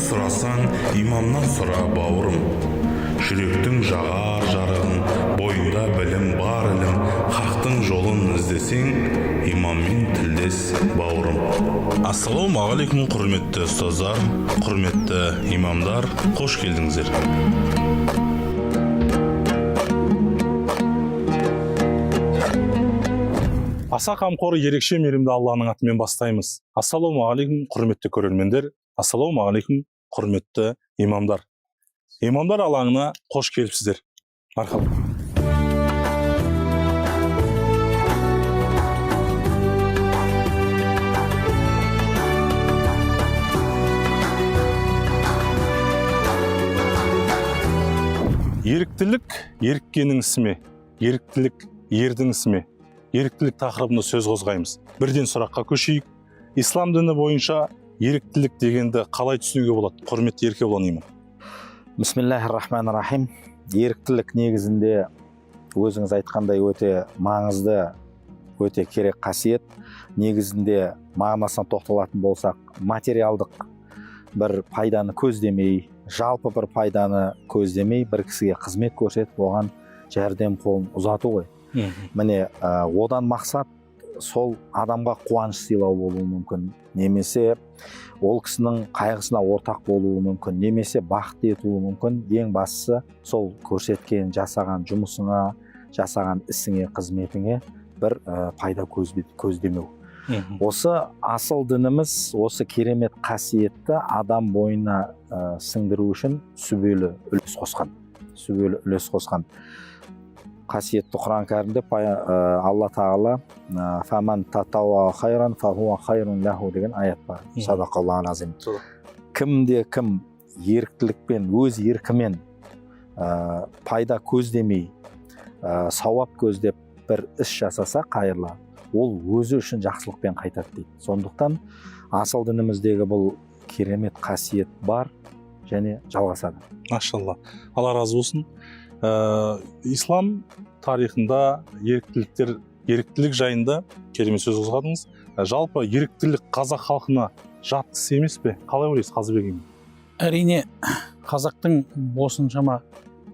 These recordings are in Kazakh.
сұрасаң, имамнан сұра, бауырым. Жүректің жағар жарығын, бойында білім бар ілім, хақтың жолын іздесең, имаммен тілдес, бауырым. Ассалаумағалейкум, құрметті ұстаздар, құрметті имамдар, қош келдіңіздер. Аса қамқоры ерекше мейірімді Алланың атымен бастаймыз. Ассалаумағалейкум, құрметті көрермендер. Ассалаумағалейкум, құрметті имамдар. Имамдар алаңына қош келіпсіздер. Мархабат. Еріктілік еріккеннің ісі ме? Еріктілік ердің ісі ме? Еріктілік тақырыбында сөз қозғаймыз. Бірден сұраққа көшейік. Ислам діні бойынша еріктілік дегенді қалай түсінуге болады? Құрметті Еркебұлан имам. Бисмиллахир-рахманир-рахим. Еріктілік негізінде өзіңіз айтқандай өте маңызды, өте керек қасиет. Негізінде мағынасына тоқталатын болсақ, материалдық бір пайданы көздемей, жалпы бір пайданы көздемей, бір кісіге қызмет көрсетіп, оған жәрдем қолын ұзату ғой. Міне, одан мақсат сол адамға қуаныш сыйлау болуы мүмкін, немесе ол кісінің қайғысына ортақ болуы мүмкін, немесе бақытты етуі мүмкін. Ең бастысы сол көрсеткен, жасаған жұмысыңа, жасаған ісіңе, қызметіңе бір пайда көздемеу. Осы асыл дініміз, осы керемет қасиетті адам бойына сіңдіру үшін сүбелі үлес қосқан. Қасиетті Құран кәрімде Алла Тағала «Фаман татауа хайран, фахуа хайрун лаху» деген аят бар. Садақаллаху азим. Кім еріктілікпен, өз еркімен пайда көздемей, сауап көздеп бір іс жасаса қайырлы, ол өзі үшін жақсылықпен қайтады дейді. Сондықтан асыл дініміздегі бұл керемет қасиет бар және жалғасады. Машалла. Алла разы болсын. Ислам тарихында еріктілік жайында керемет сөз қозғадыңыз. Жалпы еріктілік қазақ халқына жат іс емес пе? Қалай ойлайсыз, Қазыбек имам? Әрине, қазақтың осыншама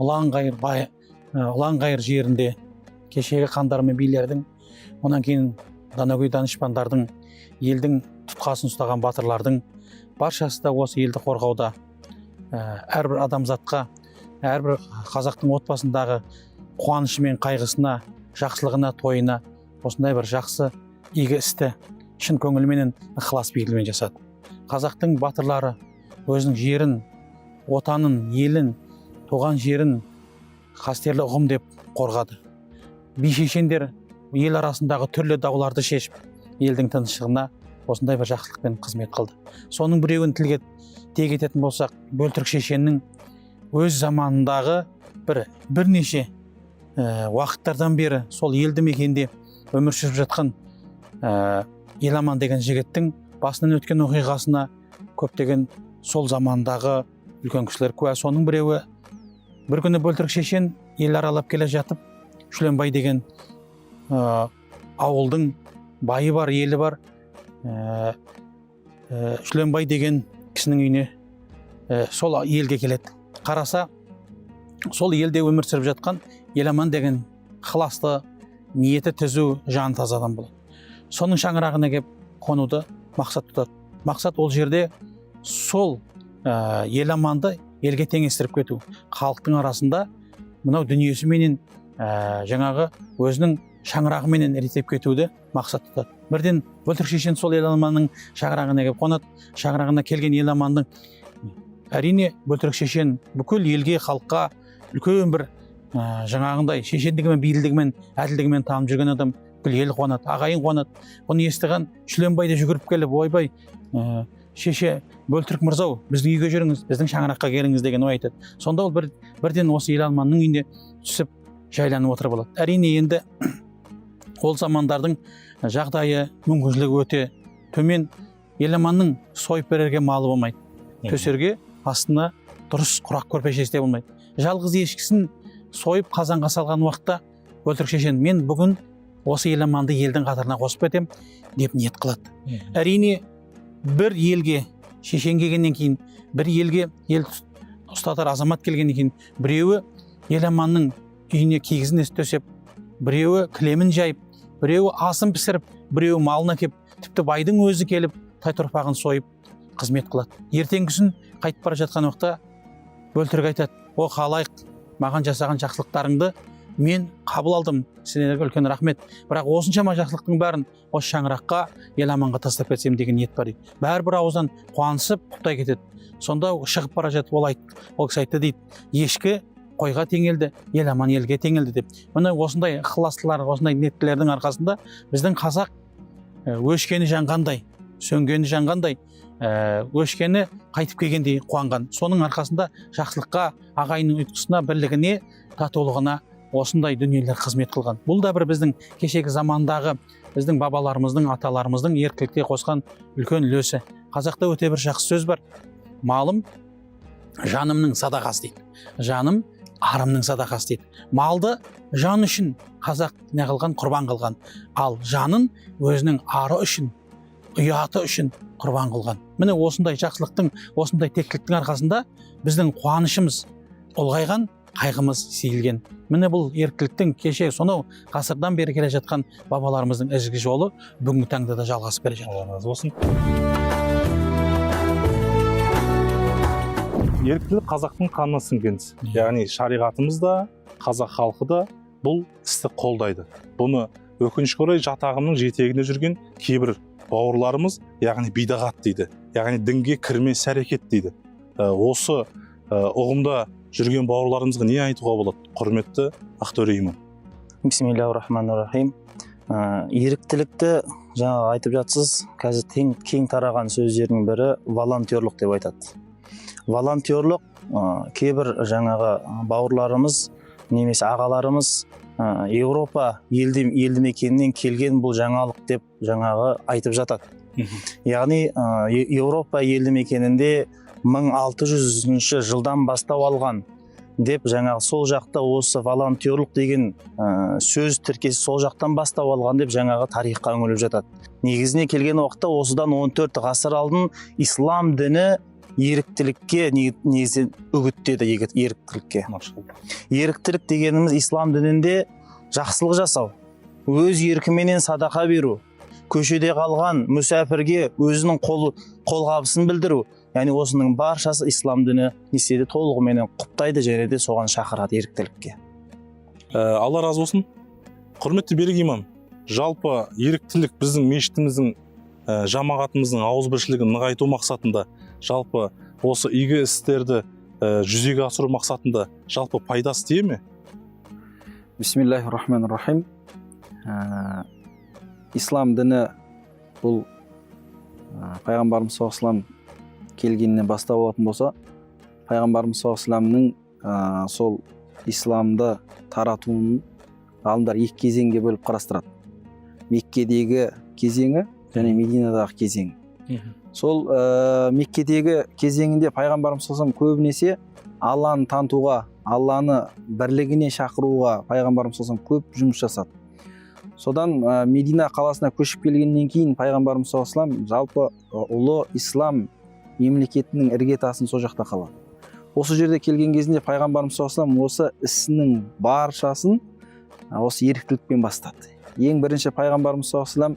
ұлан-ғайыр жерінде кешегі хандар мен билердің, онан кейін данагөй данышпандардың, елдің тұтқасын ұстаған батырлардың баршасы да осы елді қорғауда, әрбір адамзатқа, әрбір қазақтың отбасындағы қуанышы мен қайғысына, жақсылығына, тойына осындай бір жақсы игі істі шын көңілменен, ықылас пейілмен жасады. Қазақтың батырлары өзінің жерін, отанын, елін, туған жерін қастерлі ұғым деп қорғады. Би-шешендер ел арасындағы түрлі дауларды шешіп, елдің тыныштығына осындай бір жақсылықпен қызмет қылды. Соның біреуін тілге тиек ететін болсақ, Бөлтірік шешеннің өз заманындағы бірнеше уақыттардан бері сол елді мекенде өмір сүріп жатқан Еламан деген жігіттің басынан өткен оқиғасына көптеген сол замандағы үлкен кісілер куә. Соның біреуі, бір күні Бөлтірік шешен ел аралап келе жатып, Шүленбай деген ауылдың байы бар, елі бар. Шүленбай деген кісінің үйіне сол елге келеді. Қараса, сол елде өмір сүріп жатқан Еламан деген қыласты, ниеті түзу, жаны таза адам болады. Соның шаңырағына кеп қонуды мақсат тұтады. Мақсат ол жерде сол Еламанды елге теңестіріп кету. Халықтың арасында мынау дүниесіменен жаңағы өзінің шаңырағыменен реттеп кетуді мақсат тұтады. Бірден Бөлтірік шешен сол Еламанның шаңырағына кеп қонады. Шаңырағына келген Еламанның, әрине, Бөлтірік шешен бүкіл елге, халыққа үлкен бір жаңағындай шешендігімен, бейілдігімен, әділдігімен танып жүрген адам. Бүкіл ел қуанады, ағайын қуанады. Бұны естіген Шүленбай да жүгіріп келіп, ойбай, шеше, Бөлтірік мырзау, біздің үйге жүріңіз, біздің шаңыраққа келіңіз деген ой айтады. Сонда ол бірден осы Еламанның үйіне түсіп жайланып отырып алады. Әрине, енді ол замандардың жағдайы, мүмкіншілігі өте төмен. Еламанның сойып берерге малы болмайды. Төсерге астына дұрыс құрақ көрпешесі де болмайды. Жалғыз ешкісін сойып қазанға салған уақытта Бөлтірік шешен, мен бүгін осы Еламанды елдің қатарына қосып кетем деп ниет қылады. Әрине, бір елге шешен келгеннен кейін, бір елге ел ұстатар азамат келгеннен кейін, біреуі еламанның үйіне киізін төсеп, біреуі кілемін жайып, біреуі асын пісіріп, біреуі малын әкеп, тіпті байдың өзі келіп тай торпағын сойып қызмет қылады. Ертеңгісін қайтып бара жатқан уақытта бөлтірік айтады: о халайық, маған жасаған жақсылықтарыңды мен қабыл алдым, сендерге үлкен рахмет, бірақ осыншама жақсылықтың бәрін осы шаңыраққа, еламанға тастап кетсем деген ниет бар дейді. Бәрібір ауыздан қуанысып құптай кетеді. Сонда шығып бара жатып ол кісі айтты дейді: ешкі қойға теңелді, еламан елге теңелді деп. Міне осындай ықыластылар, осындай ниеттілердің арқасында біздің қазақ өшкені жанғандай, сөнгені жанғандай, өшкені қайтып келгендей қуанған. Соның арқасында жақсылыққа, ағайынның ұйытқысына, бірлігіне, татулығына осындай дүниелер қызмет қылған. Бұл да бір біздің кешегі замандағы біздің бабаларымыздың, аталарымыздың еркілікке қосқан үлкен үлесі. Қазақта өте бір жақсы сөз бар: малым жанымның садақасы дейді. Жаным арымның садақасы дейді. Малды жан үшін қазақ не қылған, құрбан қылған, ал жанын өзінің ары үшін, ұяты үшін құрбан қылған. Міне осындай жақсылықтың, осындай тектіліктің арқасында біздің қуанышымыз ұлғайған, қайғымыз сейілген. Міне бұл еркіліктің кеше сонау ғасырдан бері келе жатқан бабаларымыздың ізгі жолы бүгінгі таңда да жалғасып келе жатыр. Алла разы болсын. Еріктілік қазақтың қанына сіңген іс. Яғни шариғатымыз да, қазақ халқы да бұл істі қолдайды. Бұны өкінішке орай жатағымның жетегінде жүрген кейбір бауырларымыз, яғни бидағат дейді, яғни дінге кірмес әрекет дейді. Осы ұғымда жүрген бауырларымызға не айтуға болады, құрметті Ақтөре имам? Бисмиллахир-рахманир-рахим. Еріктілікті жаңа айтып жатсыз, қазір кең тараған сөздердің бірі волонтерлық деп айтады. Волонтерлық кейбір жаңағы бауырларымыз немесе ағаларымыз Еуропа елді мекенінен келген бұл жаңалық деп жаңағы айтып жатады. Яғни Еуропа елді мекенінде 1600 жылдан бастау алған деп жаңағы сол жақта осы волонтерлық деген сөз тіркесі сол жақтан бастау алған деп жаңағы тарихқа үңіліп жатады. Негізіне келген уақытта осыдан 14 ғасыр алдын ислам діні еріктілікке негізі үгіттеді. Еріктілікке. Еріктілік дегеніміз ислам дінінде жақсылық жасау, өз еркіменен садақа беру, көшеде қалған мүсәпірге өзінің қолғабысын білдіру, яғни осының баршасы ислам діні неседі толығыменен құптайды және де соған шақырады еріктілікке. Алла разы болсын. Құрметті Берік имам, жалпы еріктілік біздің мешітіміздің, жамағатымыздың ауызбіршілігін нығайту мақсатында, жалпы осы игі істерді жүзеге асыру мақсатында жалпы пайдасы тие ме? Бисмиллахир-рахманир-рахим. Ислам діні бұл пайғамбарымыз саллаллаху алейхи вассалам келгеннен бастау алатын болса, пайғамбарымыз саллаллаху алейхи вассаламның сол исламды таратуын ғалымдар екі кезеңге бөліп қарастырады. Меккедегі кезеңі және Мединадағы кезеңі. Сол Меккедегі кезеңінде пайғамбарымыз саллаллаху алейхи вассалам көбінесе Алланы танытуға, Алланы бірлігіне шақыруға пайғамбарымыз саллаллаху алейхи вассалам көп жұмыс жасады. Содан Медина қаласына көшіп келгеннен кейін пайғамбарымыз саллаллаху алейхи вассалам жалпы ұлы ислам мемлекетінің іргетасын сол жақта қалады. Осы жерде келген кезінде пайғамбарымыз саллаллаху алейхи вассалам осы ісінің баршасын осы еріктілікпен бастады. Ең бірінші пайғамбарымыз саллаллаху алейхи вассалам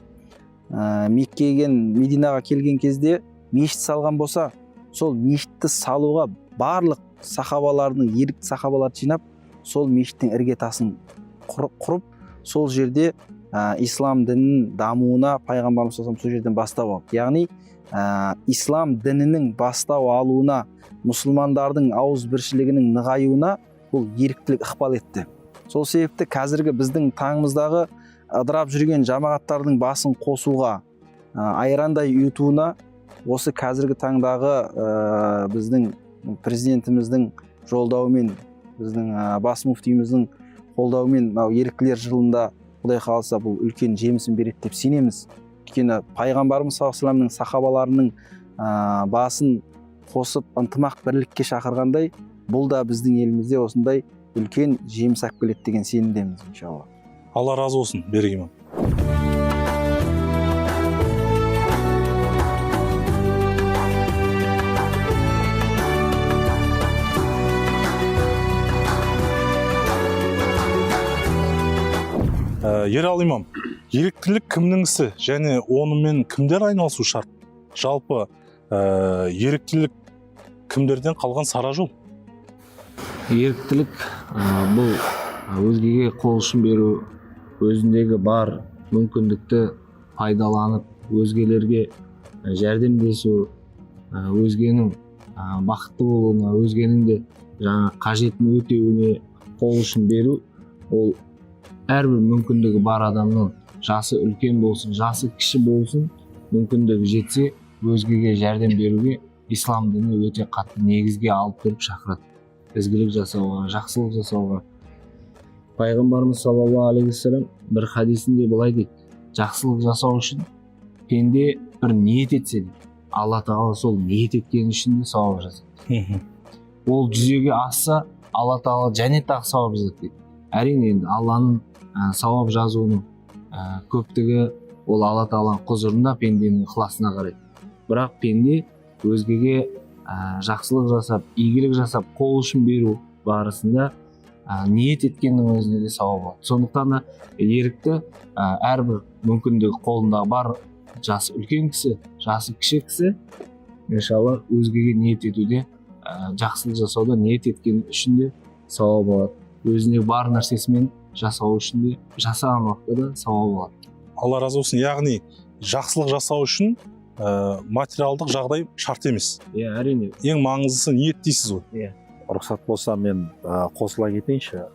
Меккеге, Мединаға келген кезде мешіт салған болса, сол мешітті салуға барлық сахабалардың, ерікті сахабаларды жинап, сол мешіттің іргетасын құрып, сол жерде ислам дінінің дамуына пайғамбарымыз саллаллаху алейхи вассалам сол жерден бастау алды. Яғни ислам дінінің бастау алуына, мұсылмандардың ауызбіршілігінің нығаюына бұл еріктілік ықпал етті. Сол себепті қазіргі біздің таңымыздағы ыдырап жүрген жамағаттардың басын қосуға, айрандай ұйытуына осы қазіргі таңдағы біздің президентіміздің жолдауымен, біздің бас муфтиіміздің қолдауымен еріктілер жылында Құдай қаласа бұл үлкен жемісін береді деп сенеміз. Өйткені пайғамбарымыз саллаллаху алейхи вассаламның сахабаларының басын қосып ынтымақ бірлікке шақырғандай, бұл да біздің елімізде осындай үлкен жеміс алып келеді деген сенімдеміз иншалла. Алла разы болсын, Берік имам. Ералы имам, еріктілік кімнің ісі және онымен кімдер айналысу шарт? Жалпы еріктілік кімдерден қалған сара жол? Еріктілік бұл өзгеге қол ұшын беру, өзіндегі бар мүмкіндікті пайдаланып, өзгелерге жәрдемдесу, өзгенің бақытты болуына, өзгенің де қажетін өтеуіне қол ұшын беру, ол әрбір мүмкіндігі бар адамның, жасы үлкен болсын, жасы кіші болсын, мүмкіндігі жетсе, өзгеге жәрдем беруге ислам діні өте қатты негізге алып тұрып шақырады. Ізгілік жасауға, жақсылық жасауға. Пайғамбарымыз саллаллаху алейхи вассалам бір хадисінде былай дейді: жақсылық жасау үшін пенде бір ниет етсе, Алла тағала сол ниет еткені үшін де сауап жазады. Ол жүзеге асса, Алла тағала жәннаттағы сауап жазады дейді. Әрине енді Алланың сауап жазуының көптігі ол Алла тағаланың құзырында, пенденің ықыласына қарайды. Бірақ пенде өзгеге жақсылық жасап, игілік жасап, қол ұшын беру барысында ниет еткеннің өзінде де сауап болады. Сондықтан да ерікті әрбір мүмкіндігі қолында бар, жасы үлкен кісі, жасы кіші кісі, иншалла өзгеге ниет етуде, жақсылық жасауда ниет еткен үшін де сауап болады. Өзіне бар нәрсесімен жасау үшін де, жасаған уақытта да сауап болады. Алла разы болсын. Яғни жақсылық жасау үшін материалдық жағдай шарт емес. Әрине. Ең маңыздысы ниет дейсіз ғой. Рұқсат болса мен қосыла кетейінші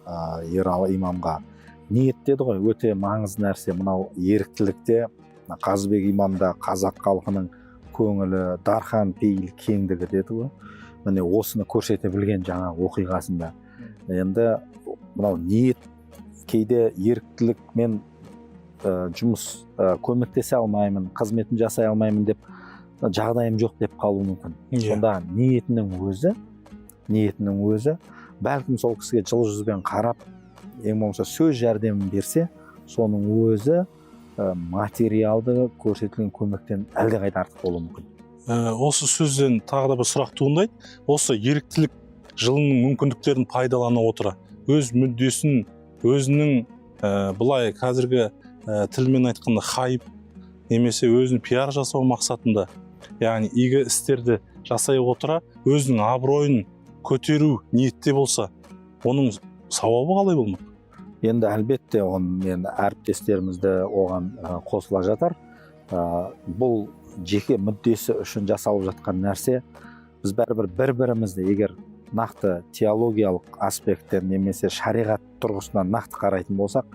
Ералы имамға. Ниет деді ғой, өте маңызды нәрсе. Мынау еріктілікте Қазыбек имамда қазақ халқының көңілі, дархан пейіл кеңдігі деді ғой. Міне осыны көрсете білген жаңағы оқиғасында. Енді мынау ниет, кейде еріктілікмен жұмыс көмектесе алмаймын, қызметін жасай алмаймын деп, жағдайым жоқ деп қалуы мүмкін. Сонда ниетінің өзі бәлкім сол кісіге жылы жүзбен қарап, ең болмаса сөз жәрдемін берсе, соның өзі материалды көрсетілген көмектен әлдеқайда артық болуы мүмкін. Осы сөзден тағы да бір сұрақ туындайды. Осы еріктілік жылының мүмкіндіктерін пайдалана отыра, өз мүддесін, өзінің былай қазіргі тілмен айтқанда хайп немесе өзінің пиар жасау мақсатында, яғни игі істерді жасай отыра, өзінің абыройын көтеру ниетте болса, оның сауабы қалай болмақ? Енді әлбетте мен әріптестерімізді оған қосыла жатар. Бұл жеке мүддесі үшін жасалып жатқан нәрсе. Біз бір-бірімізді егер нақты теологиялық аспекттер немесе шариғат тұрғысынан нақты қарайтын болсақ,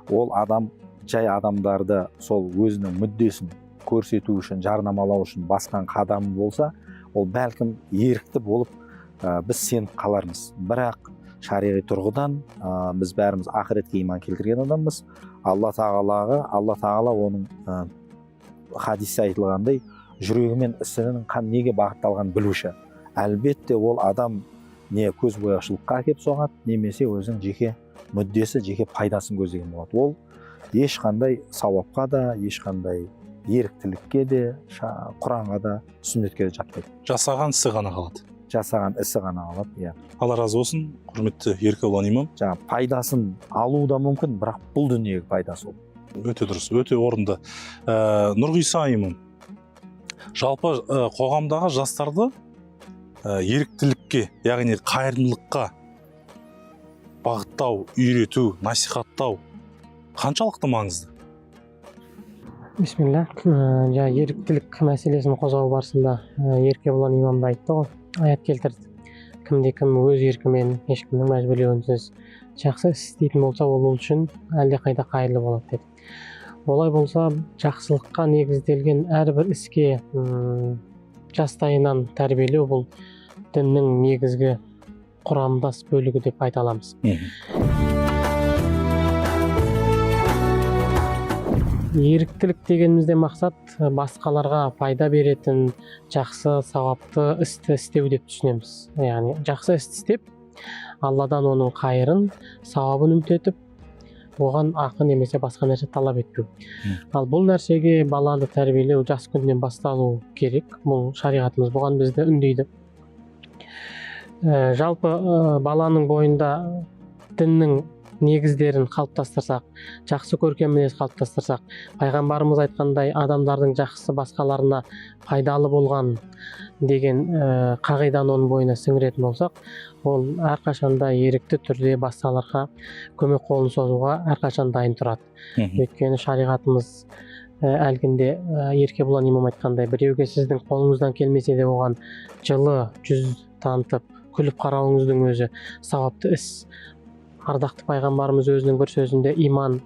ол адам жай адамдарды сол өзінің мүддесін көрсету үшін, жарнамалау үшін басқан қадамы болса, ол бәлкім ерікті болып біз сеніп қалармыз. Бірақ шариғи тұрғыдан біз бәріміз ақыретке иман келтірген адамбыз. Алла тағала оның хадисте айтылғандай, жүрегі мен ісінің неге бағытталған білуші. Әлбетте ол адам не көзбояушылыққа әкеп соғады, немесе өзінің жеке мүддесі, жеке пайдасын көздеген болады. Ол ешқандай сауапқа да, ешқандай еріктілікке де, Құранға да, сүннетке де жатпайды. Жасаған ісі ғана қалады. Алла разы болсын, құрметті Еркебұлан имам. Пайдасын алу да мүмкін, бірақ бұл дүниеге пайдасы ол. Өте дұрыс, өте орынды. Нұрғиса имам, жалпы қоғамдағы жастарды еріктілікке, яғни қайырымдылыққа бағыттау, үйрету, насихаттау қаншалықты маңызды? Бисмилля. Еріктілік мәселесін қозғау барысында Еркебұлан имам да айтты ғой, аят келтірді. Кімде-кім өз еркімен, ешкімнің мәжбүрлеуінсіз жақсы іс істейтін болса, ол үшін әлдеқайда қайырлы болады деді. Олай болса, жақсылыққа негізделген әрбір іске жастайынан тәрбиелеу бұл діннің негізгі құрамдас бөлігі деп айта аламыз. Еріктілік дегенімізде мақсат басқаларға пайда беретін жақсы сауапты істі істеу деп түсінеміз. Яғни жақсы істі істеп, Алладан оның қайырын, сауабын үміт оған ақы немесе басқа нәрсе талап етпеу. Ал бұл нәрсеге баланы тәрбиелеу жас күннен басталу керек. Бұл шариғатымыз бұған бізді үндейді. Жалпы баланың бойында діннің негіздерін қалыптастырсақ, жақсы көркем мінез қалыптастырсақ, пайғамбарымыз айтқандай адамдардың жақсысы басқаларына пайдалы болған деген қағиданы оның бойына сіңіретін болсақ, ол әрқашанда ерікті түрде басқаларға көмек қолын созуға әрқашан дайын тұрады. Өйткені шариғатымыз әлгінде Еркебұлан имам айтқандай, біреуге сіздің қолыңыздан келмесе де оған жылы жүз танытып күліп қарауыңыздың өзі сауапты іс. Ардақты пайғамбарымыз өзінің бір сөзінде иман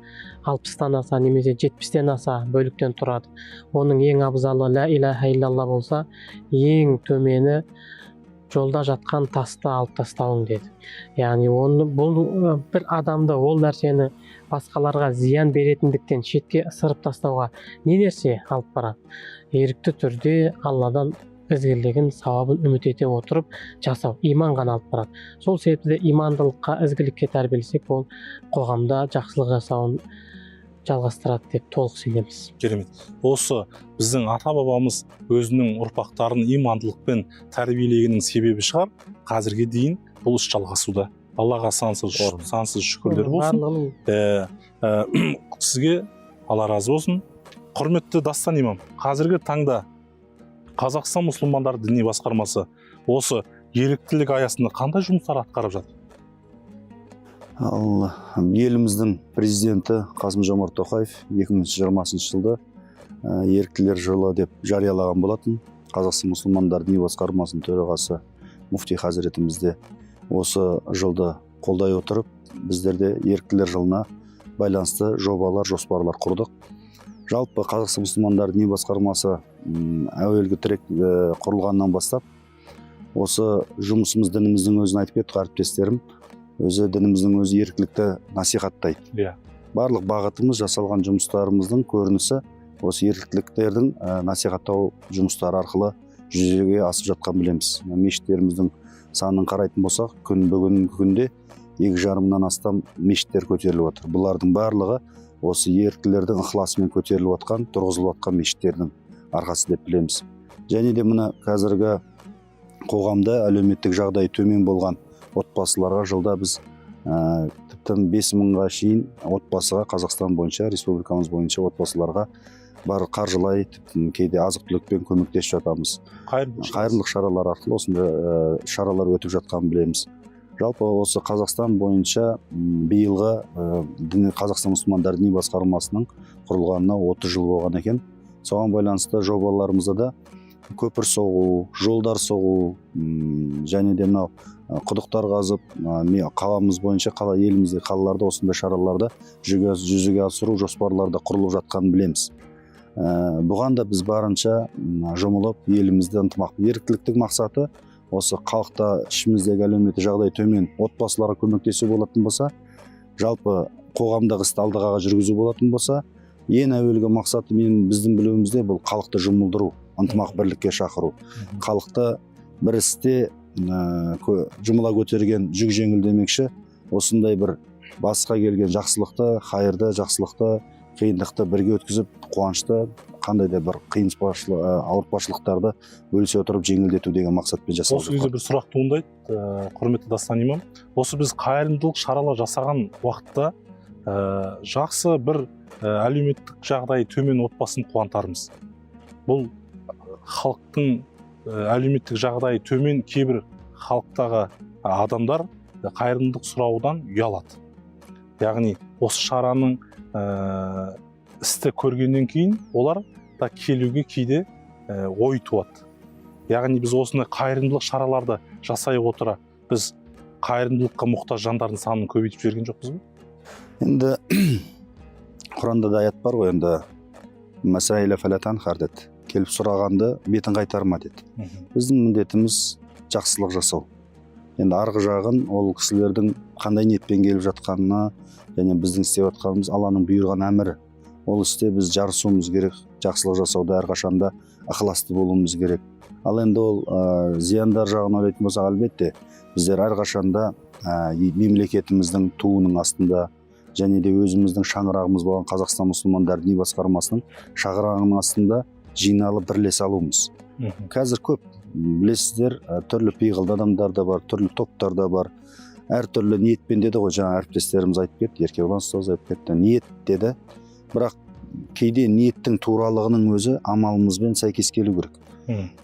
60-тан аса немесе 70-тен аса бөліктен тұрады. Оның ең абзалы ла иляха иллалла болса, ең төмені жолда жатқан тасты алып тастауың деді. Яғни бұл бір адамды ол нәрсені басқаларға зиян беретіндіктен шетке ысырып тастауға не нәрсе алып барады? Ерікті түрде Алладан ізгілігін, сауабын үміт ете отырып жасау, иман ғана алып барады. Сол себепті имандылыққа, ізгілікке тәрбиелесек, ол қоғамда жақсылық жасауын жалғастырады деп толық сенеміз. Керемет. Осы біздің ата-бабамыз өзінің ұрпақтарын имандылықпен тәрбиелегеннің себебі шығар. Қазірге дейін бұл іс жалғасуда. Аллаға сансыз шүкірлер болсын. Сізге Алла разы болсын. Құрметті Дастан имам, қазіргі таңда Қазақстан мұсылмандар діни басқармасы осы еріктілік аясында қандай жұмыстар атқарып жатыр? Еліміздің президенті Қасым-Жомарт Тоқаев 2020 жылды еріктілер жылы деп жариялаған болатын. Қазақстан мұсылмандар діни басқармасының төрағасы Муфти Хазіретімізде осы жылды қолдай отырып, біздерде еріктілер жылына байланысты жобалар, жоспарлар құрдық. Жалпы Қазақстан мұсылмандар діни басқармасы әуелгі тірек құрылғаннан бастап, осы жұмысымыз дініміздің өзін айтып кетті әріптестерім, өзі дініміздің өзі еріктілікті насихаттайды. Барлық бағытымыз, жасалған жұмыстарымыздың көрінісі осы еріктіліктердің насихаттау жұмыстары арқылы жүзеге асып жатқан білеміз. Мешіттеріміздің санын қарайтын болсақ, бүгінгі күнде 2,5-мыңнан астам мешіттер көтеріліп отыр. Бұлардың барлығы осы еріктілердің ықыласымен көтеріліп отқан, тұрғызылып отқан мешіттердің арқасы деп білеміз. Және де мына қазіргі қоғамда әлеуметтік жағдайы төмен болған отбасыларға жылда біз тіптен 5,000-ға шейін отбасыға Қазақстан бойынша, республикамыз бойынша отбасыларға бар қаржылай, кейде азық-түлікпен көмектесіп жатамыз. Қайырымдылық шаралар арқылы осындай шаралар өтіп жатқанын білеміз. Жалпы осы Қазақстан бойынша биылғы Қазақстан мұсылмандар діни басқармасының құрылғанына 30 жыл болған екен. Соған байланысты жобаларымызда да көпір соғу, жолдар соғу, және де мынау құдықтар қазып, қаламыз бойынша, елімізде қалаларда осындай шараларды жүзеге асыру жоспарларда құрылып жатқанын білеміз. Бұған да біз барынша жұмылып, елімізде ынтымақ. Еріктіліктің мақсаты осы халықта ішіміздегі әлеуметтік жағдай төмен отбасыларға көмектесу болатын болса, жалпы қоғамдағы істі алдыға жүргізу болатын болса, ең әуелгі мақсаты біздің білуімізде бұл халықты жұмылдыру, ынтымақ бірлікке шақыру. Халықты бір істе жұмыла көтерген жүк жеңіл демекші, осындай бір басқа келген жақсылықты, қайырды, жақсылықты, қиындықты бірге өткізіп, қуанышты, қандай да бір ауыртпашылықтарды бөлісе отырып жеңілдету деген мақсатпен жасалып жатқан. Осы кезде бір сұрақ туындайды, құрметті Дастан имам. Осы біз қайырымдылық шаралар жасаған уақытта жақсы бір әлеуметтік жағдайы төмен отбасын қуантармыз. Бұл халықтың әлеуметтік жағдайы төмен кейбір халықтағы адамдар қайырымдылық сұраудан ұялады. Яғни осы шараның істі көргеннен кейін олар да келуге кейде ой туады. Яғни біз осындай қайырымдылық шараларды жасай отыра, біз қайырымдылыққа мұқтаж жандардың санын көбейтіп жіберген жоқпыз ба? Енді Құранда да аят бар ғой, енді мәсәйлә фәләтан хар деді. Келіп сұрағанды бетін қайтарма деді. Біздің міндетіміз жақсылық жасау. Енді арғы жағын ол кісілердің қандай ниетпен келіп жатқанына, және біздің істеп жатқанымыз Алланың бұйырған әмірі. Ол істе біз жарысуымыз керек, жақсылық жасауда әрқашанда ықыласты болуымыз керек. Ал енді ол зияндар жағын ойлайтын болсақ, әлбетте біздер әрқашанда мемлекетіміздің туының астында, және де өзіміздің шаңырағымыз болған Қазақстан мұсылмандар діни басқармасының шаңырағының астында жиналып бірлесе алуымыз. Қазір көп білесіздер, түрлі пиғылды адамдар да бар, түрлі топтар да бар. әртүрлі ниетпен деді ғой, жаңа әріптестеріміз айтып кетті, Еркебұлан ұстаз айтып кетті, ниет деді. Бірақ кейде ниеттің туралығының өзі амалымызбен сәйкес келу керек.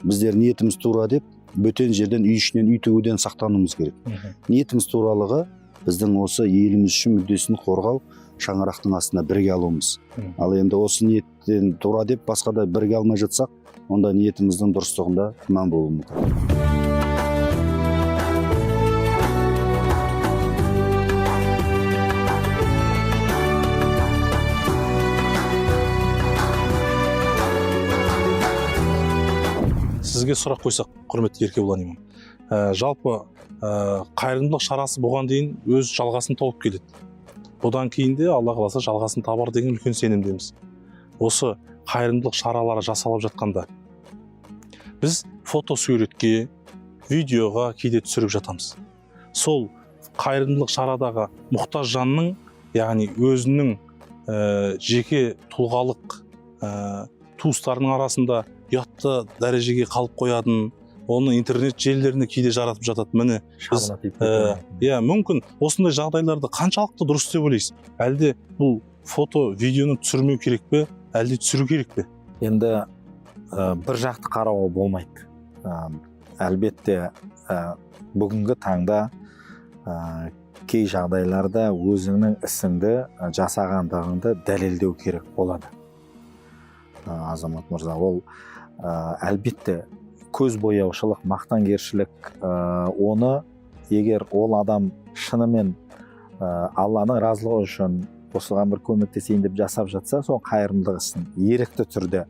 Біздер ниетіміз тура деп бөтен жерден үй ішінен үй тігуден сақтануымыз керек. Ниетіміз туралығы біздің осы еліміз үшін мүддесін қорғау, шаңырақтың астына бірге алуымыз. Ал енді осы ниеттен тура деп басқа да бірге алмай жатсақ, онда ниетіміздің дұрыстығында күмән болуы мүмкін. Сізге сұрақ қойсақ, құрметті Еркебұлан имам, жалпы қайырымдылық шарасы бұған дейін өз жалғасын тауып келеді. Бұдан кейін де Алла қаласа жалғасын табар деген үлкен сенімдеміз. Осы қайырымдылық шаралары жасалып жатқанда біз фотосуретке, видеоға кейде түсіріп жатамыз. Сол қайырымдылық шарадағы мұқтаж жанның, яғни өзінің жеке тұлғалық туыстарының арасында ұятты дәрежеге қалып қоятын, оны интернет желілеріне кейде жаратып жатады. Міне біз мүмкін осындай жағдайларды қаншалықты дұрыс деп ойлайсыз? Әлде бұл фото, видеоны түсірмеу керек пе, әлде түсіру керек пе? Енді бір жақты қарауға болмайды. Әлбетте бүгінгі таңда кей жағдайларда өзіңнің ісіңді жасағандығыңды дәлелдеу керек болады. Азамат мырза, ол әлбетте көз бояушылық, мақтангершілік, оны егер ол адам шынымен Алланың разылығы үшін осыған бір көмектесейін деп жасап жатса, сол қайырымдылық ісін ерікті түрде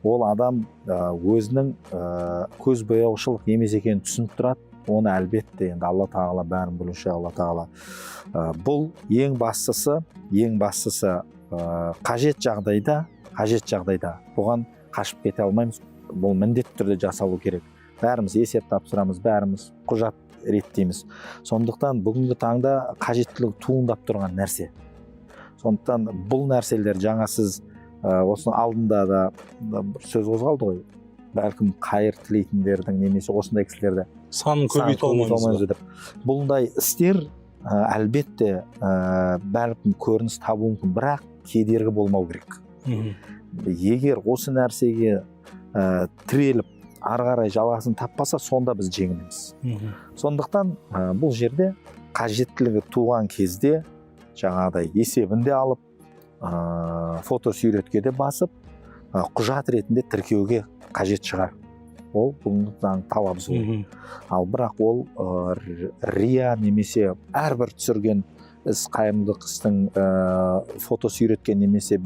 ол адам өзінің көз бояушылық емес екенін түсініп тұрады. Оны әлбетте енді Алла тағала бәрін білуші, Алла тағала бұл ең бастысы қажет жағдайда бұған қашып кете алмаймыз. Бұл міндетті түрде жасалу керек. Бәріміз есеп тапсырамыз, бәріміз құжат реттейміз. Сондықтан бүгінгі таңда қажеттілік туындап тұрған нәрсе. Сондықтан бұл нәрселер жаңа сіз осының алдында да сөз қозғалды ғой. Бәлкім қайыр тілейтіндердің немесе осындай кісілерді санын көбейту алмаймыз деп. Бұндай істер әлбетте бәлкім көрініс табуы мүмкін, бірақ кедергі болмау керек. Егер осы нәрсеге тіреліп ары қарай жалғасын таппаса, сонда біз жеңілеміз. Сондықтан бұл жерде қажеттілігі туған кезде жаңағыдай есебінде алып, фотосуретке де басып, құжат ретінде тіркеуге қажет шығар. Ол бүгінгі заң талабы ғой. Ал бірақ ол рия немесе әрбір түсірген іс, қайырымдылық істің фотосуретке немесе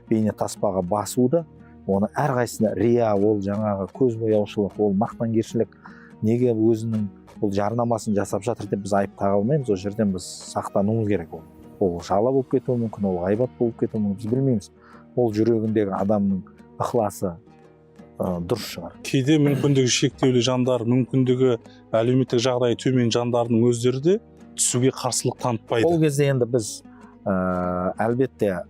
бейне таспаға басуды, оны әрқайсысына рия, ол жаңағы көз бояушылық, ол мақтангершілік, неге өзінің бұл жарнамасын жасап жатыр деп біз айып таға алмаймыз. Ол жерден біз сақтануымыз керек. Ол жала болып кетуі мүмкін, ол ғайбат болып кетуі мүмкін, біз білмейміз. Ол жүрегіндегі адамның ықыласы дұрыс шығар. Кейде мүмкіндігі шектеулі жандар, мүмкіндігі әлеуметтік жағдайы төмен жандардың өздері де түсуге қарсылық танытпайды. Ол кезде енді біз әлбетте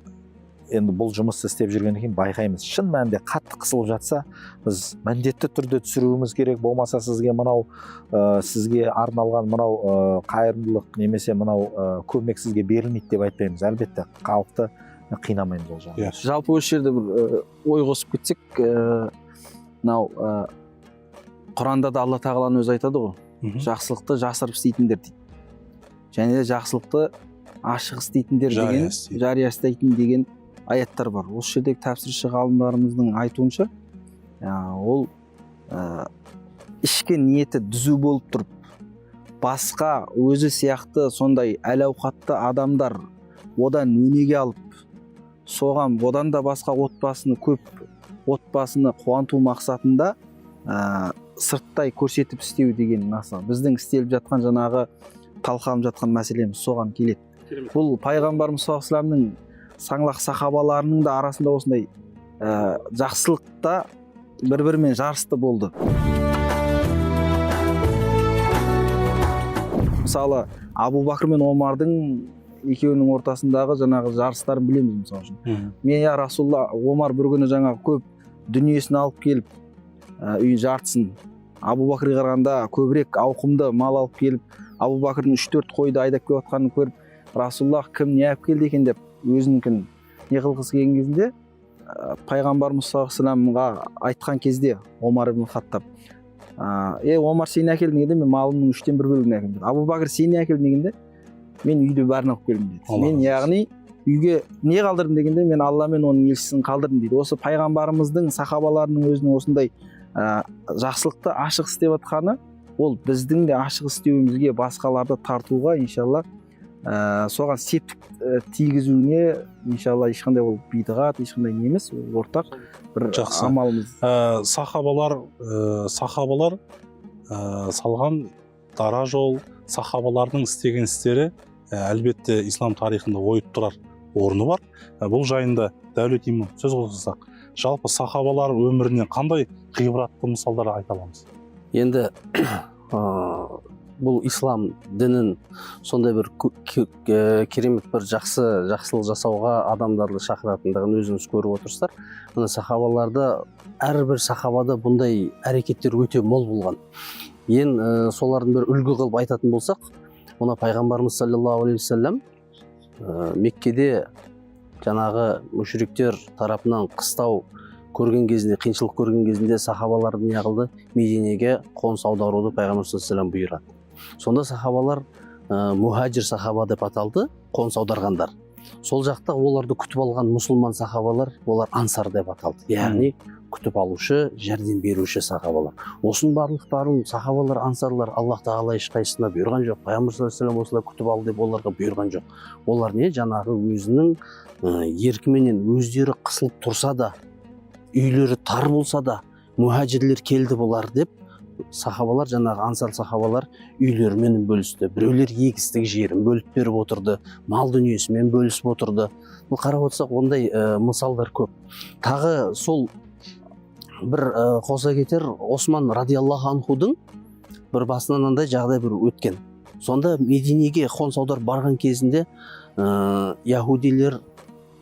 енді бұл жұмысты істеп жүргеннен кейін байқаймыз. Шын мәнінде қатты қысылып жатса, біз міндетті түрде түсіруіміз керек. Болмаса сізге мынау сізге арналған мынау қайырымдылық немесе мынау көмек сізге берілмейді деп айтпаймыз. Әлбетте халықты қинамаймыз ол жағын. Жалпы осы жерде бір ой қосып кетсек, мынау Құранда да Алла тағаланың өзі айтады ғой, жақсылықты жасырып істейтіндер дейді. Және де жақсылықты ашық істейтіндер деген, жария істейтін деген аяттар бар. Осы жердегі тәпсірші ғалымдарымыздың айтуынша, ол ішкі ниеті түзу болып тұрып, басқа өзі сияқты сондай әл-ауқатты адамдар одан өнеге алып, соған одан да басқа отбасыны қуанту мақсатында сырттай көрсетіп істеу деген наса. Біздің істеліп жатқан жаңағы талқыланып жатқан мәселеміз соған келеді. Бұл пайғамбарымыз саллаллаху алейхи вассаламның саңлақ сахабаларының да арасында осындай жақсылықта бір-бірімен жарысты болды. Мысалы, Абу Бакр мен Омардың екеуінің ортасындағы жаңағы жарыстарын білеміз мысалы үшін. Мен я Расулла, Омар бір күні жаңағы көп дүниесін алып келіп, үйін жартысын, Абу Бакрға қарағанда көбірек ауқымды мал алып келіп, Абу Бәкірдің 3-4 қойды айдап келіп жатқанын көріп, Расулаллах кім не алып келді екен деп өзінікін не қылғысы келген кезінде пайғамбарымыз саллаллаху алейхи вассаламға айтқан кезде Омар ибн Хаттаб, Омар сен әкелдің дегенде мен малымның 3/4 бөлігін әкелдім деді. Абу Бәкір сен не әкелдің дегенде мен үйде бәрін алып келдім деді. Мен яғни үйге не қалдырдым дегенде мен Алла мен оның елшісін қалдырдым дейді. Осы пайғамбарымыздың сахабаларының өзінің осындай жақсылықты ашық істеп жатқаны ол біздің де ашық істеуімізге, басқаларды тартуға иншалла соған септік тигізуіне иншалла ешқандай ол бидғат, ешқандай не емес, ол ортақ бір амалымыз. Сахабалар салған дара жол, сахабалардың істеген істері әлбетте ислам тарихында ойып тұрар орны бар. Бұл жайында Дәулет имам сөз қозғасақ, жалпы сахабалар өмірінен қандай ғибратты мысалдар айта аламыз? Енді бұл ислам дінін сондай бір керемет бір жақсылық жасауға адамдарды шақыратындығын өзіңіз көріп отырсыздар. Мына сахабаларда, әрбір сахабада бұндай әрекеттер өте мол болған. Солардың бір үлгі қылып айтатын болсақ, мына пайғамбарымыз саллаллаху алейхи вассалам Меккеде жаңағы мүшриктер тарапынан қыстау көрген кезінде, қиыншылық көрген кезінде сахабаларды не қылды? Мединеге қоныс аударуды пайғамбар саллаллаху алейхи вассалам бұйырады. Сонда сахабалар мухаджир сахаба деп аталды, қоныс аударғандар. Сол жақта оларды күтіп алған мұсылман сахабалар, олар ансар деп аталды. Яғни күтіп алушы, жәрдем беруші сахабалар. Осының барлықтарын сахабалар, ансарлар Аллах тағала ешқайсысына бұйырған жоқ. Пайғамбар саллаллаху алейхи вассалам осылай күтіп алды деп оларға бұйырған жоқ. Олар не? Жаңағы өзінің еркіменен өздері қысылып тұрса да, үйлері тар болса да, мухаджирлер келді болар деп сахабалар, жаңағы ансар сахабалар үйлерімен бөлісті. Біреулер егістік жерін бөліп беріп отырды, мал дүниесімен бөлісіп отырды. Бұл қарап отырсақ, ондай мысалдар көп. Тағы сол бір қоса кетер, Осман радиаллаху анхудың бір басынан андай жағдай бір өткен. Сонда Мединеге қоныс аударып барған кезінде яһудилер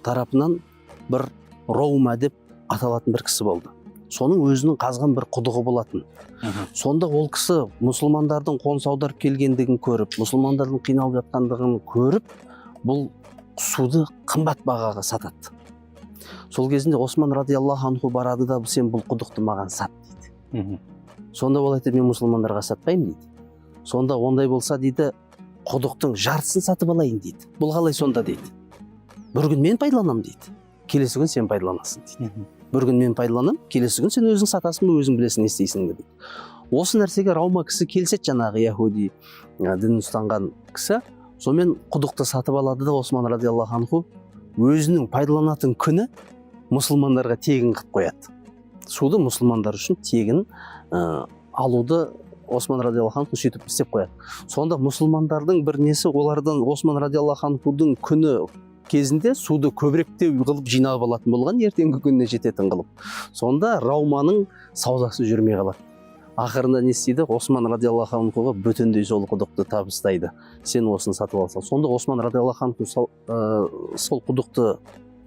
тарапынан бір Роума деп аталатын бір кісі болды. Соның өзінің қазған бір құдығы болатын. Сонда ол кісі мұсылмандардың қоныс аударып келгендігін көріп, мұсылмандардың қиналып жатқандығын көріп, бұл суды қымбат бағаға сатады. Сол кезінде Осман радиаллаху анху барады да, сен бұл құдықты маған сат дейді. Сонда ол айтады, мен мұсылмандарға сатпаймын дейді. Сонда ондай болса дейді, құдықтың жартысын сатып алайын дейді. Бұл қалай сонда дейді. Бір күн мен пайдаланамын дейді. Келесі күн сен пайдаланасың дейді. Бір күн мен пайдаланам, келесі күн сен өзің сатасың ба, өзің білесің, не істейсің дейді. Осы нәрсеге Раума кісі келсет, жаңағы яһуди дінін ұстанған кісі, сонымен құдықты сатып алады да Осман радиаллаху анху өзінің пайдаланатын күні мұсылмандарға тегін қылып қояды. Суды мұсылмандар үшін тегін алуды Осман радиаллаху анху сөйтіп істеп қояды. Сонда мұсылмандардың бір несі, олардан Осман радиаллаху анхудың күні кезінде суды көбіректе қылып жинап алатын болған, ертеңгі күніне жететін қылып. Сонда Рауманың саудасы жүрмей қалады. Ақырында не істейді? Осман радиаллаху анхуға бүтіндей сол құдықты табыстайды. Сен осыны сатып алсаң. Сонда Осман радиаллаху анху сол құдықты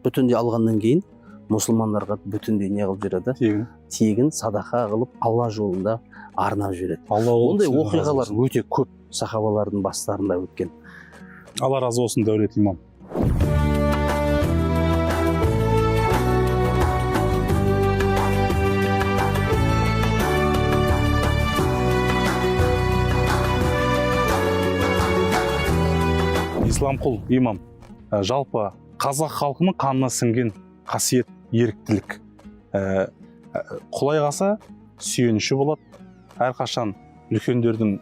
бүтіндей алғаннан кейін мұсылмандарға бүтіндей не қылып жүреді? Тегін садақа қылып Алла жолында арнап жүреді. Ондай оқиғалар өте көп сахабалардың бастарында өткен. Алла разы болсын, Дәулет имам. Исламқұл имам, жалпы қазақ халқының қанына сіңген қасиет еріктілік. Құлай қалса сүйеніші болады. Әрқашан үлкендердің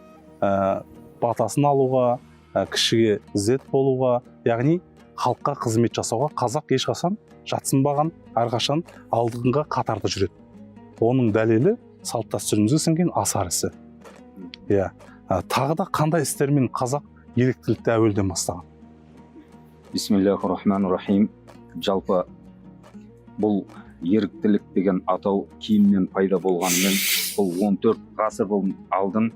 батасын алуға, кішіге ізет болуға, яғни халыққа қызмет жасауға қазақ ешқашан жатсынбаған, әрқашан алдыңға қатарда жүреді. Оның дәлелі салт дәстүрімізге сіңген асар ісі. Тағы да қандай істермен қазақ еріктілікті әуелден бастаған? Бисмиллахир-рахманир-рахим. Жалпы бұл еріктілік деген атау кейіннен пайда болғанымен, бұл 14 ғасыр алдын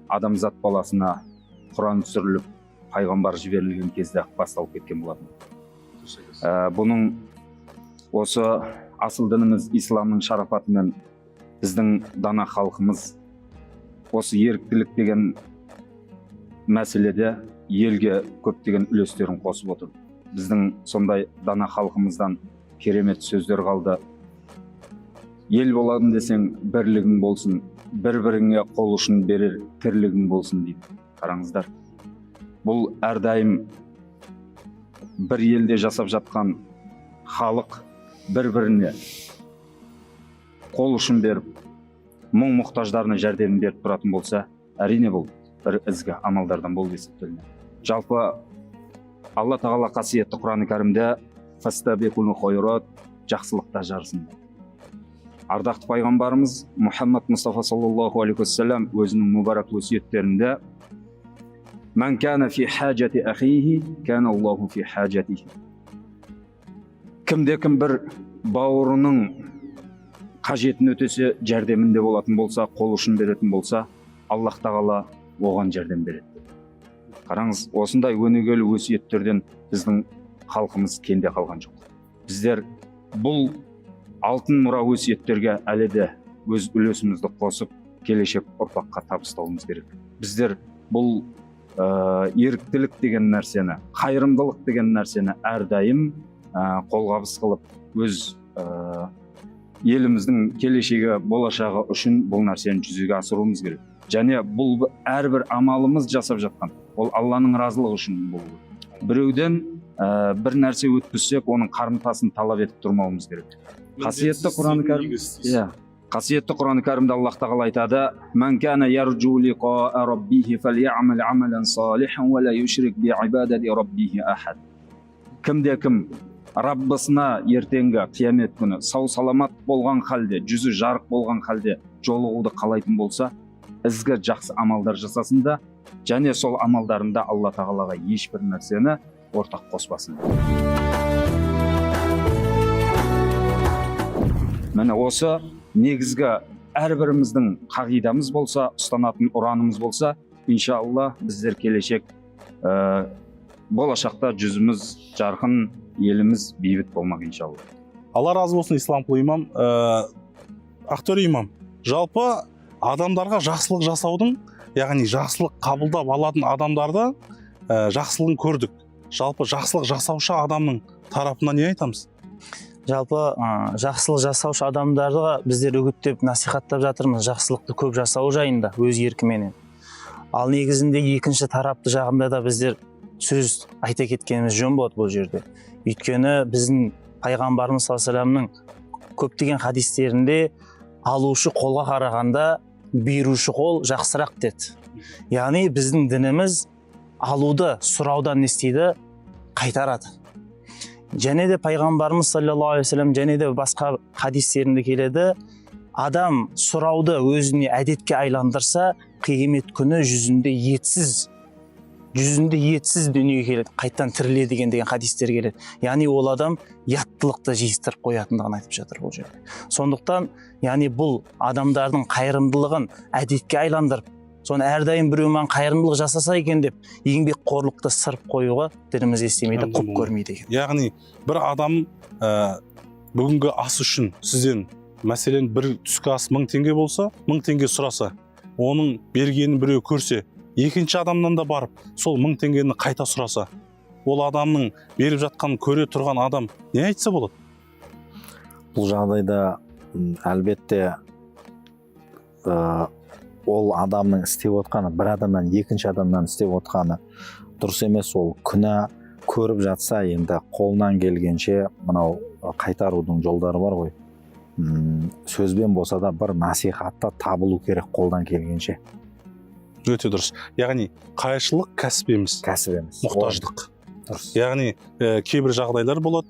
адамзат баласына Құран түсіріліп, пайғамбар жіберілген кезде басталып кеткен болатын. Бұның осы асыл дініміз исламның шарапатымен біздің дана халқымыз осы еріктілік деген мәселеде елге көптеген үлестерін қосып отыр. Біздің сондай дана халқымыздан керемет сөздер қалды. Ел боладың десең, бірлігің болсын, бір-біріңе қол ұшын берер тірлігің болсын дейді. Қараңыздар. Бұл әрдайым бір елде жасап жатқан халық бір-біріне қол ұшын беріп, мұң мұқтаждарына жәрдемін беріп тұратын болса, әрине бұл бір ізгі амалдардан болып есептелінеді. Жалпы Алла тағала қасиетті Құран-ы Кәрімде фастабиқул хойрат, жақсылықта жарысыңдар. Ардақты пайғамбарымыз Мұхаммад Мұстафа саллаллаху алейхи уассалам өзінің мүбарак өсиеттерінде «Мән кәна фи хаджати ахихи, кәна Аллаху фи хаджатихи». Кімде-кім бір бауырының қажетін өтесе, жәрдемінде болатын болса, қол ұшын беретін болса, Аллах тағала оған жәрдем береді. Қараңыз, осындай өнегелі өсиеттерден біздің халқымыз кенде қалған жоқ. Біздер бұл алтын мұра өсиеттерге әлі де өз үлесімізді қосып, келешек ұрпаққа табыстауымыз керек. Біздер бұл еріктілік деген нәрсені, қайырымдылық деген нәрсені әрдайым қолғабыс қылып, өз еліміздің келешегі, болашағы үшін бұл нәрсені жүзеге асыруымыз керек. Және бұл әрбір амалымыз жасап жатқан, ол Алланың разылығы үшін болуы. Біреуден бір нәрсе өткізсек, оның қарымтасын талап етіп тұрмауымыз керек. Қасиетті Құран-ы Кәрімде Аллах тағала айтады: "Мән кана ярджу лиқаа раббихи фальяъмал амалан салихан ва ла юшрик би ибадати раббихи ахад." Кімде-кім Раббысына ертеңгі қиямет күні сау саламат болған халде, жүзі жарық болған халде жолығуды қалайтын болса, ізгі жақсы амалдар жасасын да, және сол амалдарында Алла тағалаға ешбір нәрсені ортақ қоспасын. Міне осы негізгі әрбіріміздің қағидамыз болса, ұстанатын ұранымыз болса, иншалла біздер келешек болашақта жүзіміз жарқын, еліміз бейбіт болмақ иншалла. Алла разы болсын, исламқұл имам. Ақтөре имам, жалпы адамдарға жақсылық жасаудың, яғни жақсылық қабылдап алатын адамдарды жақсылығын көрдік. Жалпы жақсылық жасаушы адамның тарапынан не айтамыз? Жалпы жақсылық жасаушы адамдарға біздер үгіттеп, насихаттап жатырмыз, жақсылықты көп жасау жайында өз еркіменен. Ал негізінде екінші тарапты жағында да біздер сөз айта кеткеніміз жөн болады бұл жерде. Өйткені біздің пайғамбарымыз саллаллаху алейхи вассаламның көптеген хадистерінде алушы қолға қарағанда беруші қол жақсырақ деді. Яғни біздің дініміз алуды сұраудан не істейді? Қайтарады. Және де пайғамбарымыз саллаллаху алейхи вассалам және де басқа хадистерінде келеді: адам сұрауды өзіне әдетке айландырса, қиямет күні жүзінде етсіз дүниеге келеді, қайттан тіріледі деген хадистер келеді. Яғни ол адам яттылықты жиыстырып қоятындығын айтып жатыр бұл жерде. Сондықтан, яғни бұл адамдардың қайырымдылығын әдетке айландырып, соны әрдайым біреумен қайырымдылық жасаса екен деп, еңбек қорлықты сырып қоюға дініміз істемейді, құп көрмейді екен. Яғни бір адам бүгінгі ас үшін сізден, мәселен, бір түскі ас 1000 теңге болса, 1000 теңге сұраса, оның бергенін біреу көрсе, екінші адамнан да барып, сол 1000 теңгені қайта сұраса, ол адамның беріп жатқан көре тұрған адам не айтса болады? Бұл жағдайда әлбетте ол адамның істеп отқаны, бір адамнан екінші адамнан істеп отқаны дұрыс емес. Ол күнә көріп жатса, енді қолынан келгенше мынау қайтарудың жолдары бар ғой. Сөзбен болса да бір насихатта табылу керек қолдан келгенше. Өте дұрыс. Яғни қайшылық кәсіп емес. Мұқтаждық. Яғни кейбір жағдайлар болады.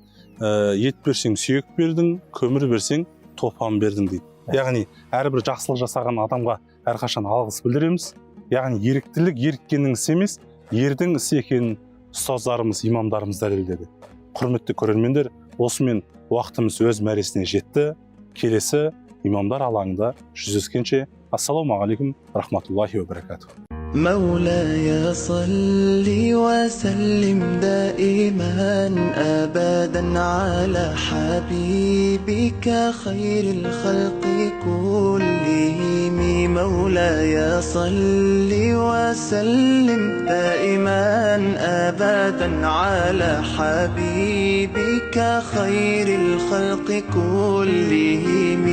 Ет берсең сүйек бердің, көмір берсең топан бердің дейді. Яғни әрбір жақсылық жасаған адамға әрқашан алғыс білдіреміз. Яғни еріктілік еріккеннің ісі емес, ердің ісі екенін ұстаздарымыз, имамдарымыз дәлелдеді. Құрметті көрермендер, осымен уақытымыз өз мәресіне жетті. Келесі имамдар алаңында жүздескенше, ассаламу алейкум рахматуллахи ва баракатух. مولاي صل وسلم دائما أبدا على حبيبك خير الخلق كلهم مولاي صل وسلم دائما أبدا على حبيبك خير الخلق كلهم